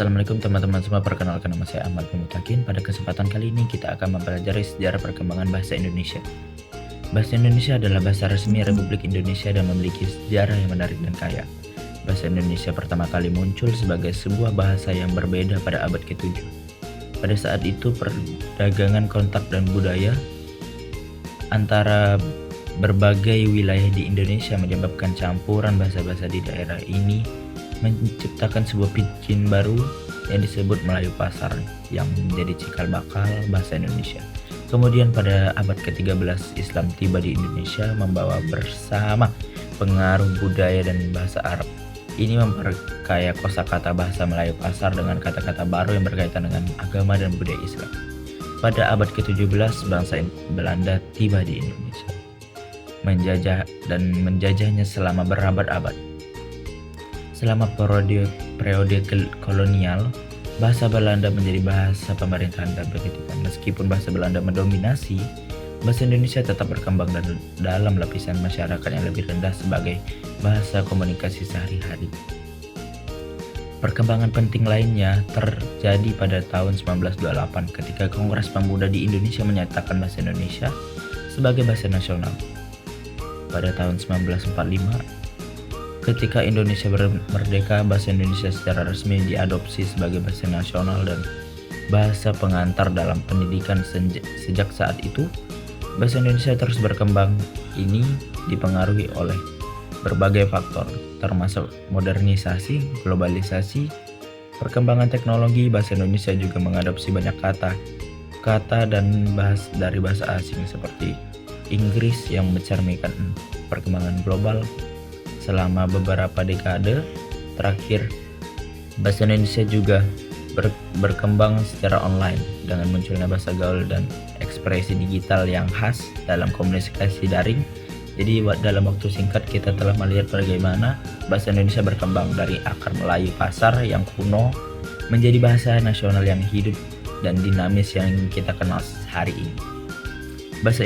Assalamualaikum teman-teman semua, perkenalkan nama saya Ahmad bin Mutakin. Pada kesempatan kali ini kita akan mempelajari sejarah perkembangan bahasa Indonesia. Bahasa Indonesia adalah bahasa resmi Republik Indonesia dan memiliki sejarah yang menarik dan kaya. Bahasa Indonesia pertama kali muncul sebagai sebuah bahasa yang berbeda pada abad ke-7. Pada saat itu perdagangan kontak dan budaya antara berbagai wilayah di Indonesia menyebabkan campuran bahasa-bahasa di daerah ini menciptakan sebuah pidgin baru yang disebut Melayu Pasar yang menjadi cikal bakal bahasa Indonesia. Kemudian pada abad ke-13 Islam tiba di Indonesia membawa bersama pengaruh budaya dan bahasa Arab. Ini memperkaya kosakata bahasa Melayu Pasar dengan kata-kata baru yang berkaitan dengan agama dan budaya Islam. Pada abad ke-17 bangsa Belanda tiba di Indonesia, menjajahnya selama berabad-abad. Selama periode kolonial, bahasa Belanda menjadi bahasa pemerintahan dan pendidikan. Meskipun bahasa Belanda mendominasi, bahasa Indonesia tetap berkembang dalam lapisan masyarakat yang lebih rendah sebagai bahasa komunikasi sehari-hari. Perkembangan penting lainnya terjadi pada tahun 1928 ketika Kongres Pemuda di Indonesia menyatakan bahasa Indonesia sebagai bahasa nasional. Pada tahun 1945, ketika Indonesia merdeka, bahasa Indonesia secara resmi diadopsi sebagai bahasa nasional dan bahasa pengantar dalam pendidikan. Sejak saat itu, bahasa Indonesia terus berkembang. Ini dipengaruhi oleh berbagai faktor, termasuk modernisasi, globalisasi, perkembangan teknologi. Bahasa Indonesia juga mengadopsi banyak kata dan dari bahasa asing seperti Inggris yang mencerminkan perkembangan global. Selama beberapa dekade terakhir, bahasa Indonesia juga berkembang secara online dengan munculnya bahasa gaul dan ekspresi digital yang khas dalam komunikasi daring. Jadi dalam waktu singkat kita telah melihat bagaimana bahasa Indonesia berkembang dari akar Melayu Pasar yang kuno menjadi bahasa nasional yang hidup dan dinamis yang kita kenal hari ini. Bahasa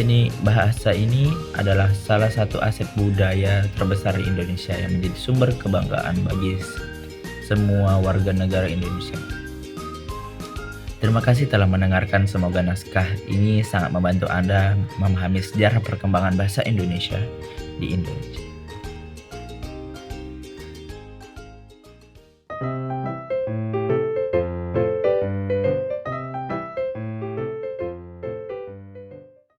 ini adalah salah satu aset budaya terbesar di Indonesia yang menjadi sumber kebanggaan bagi semua warga negara Indonesia. Terima kasih telah mendengarkan. Semoga naskah ini sangat membantu Anda memahami sejarah perkembangan bahasa Indonesia di Indonesia.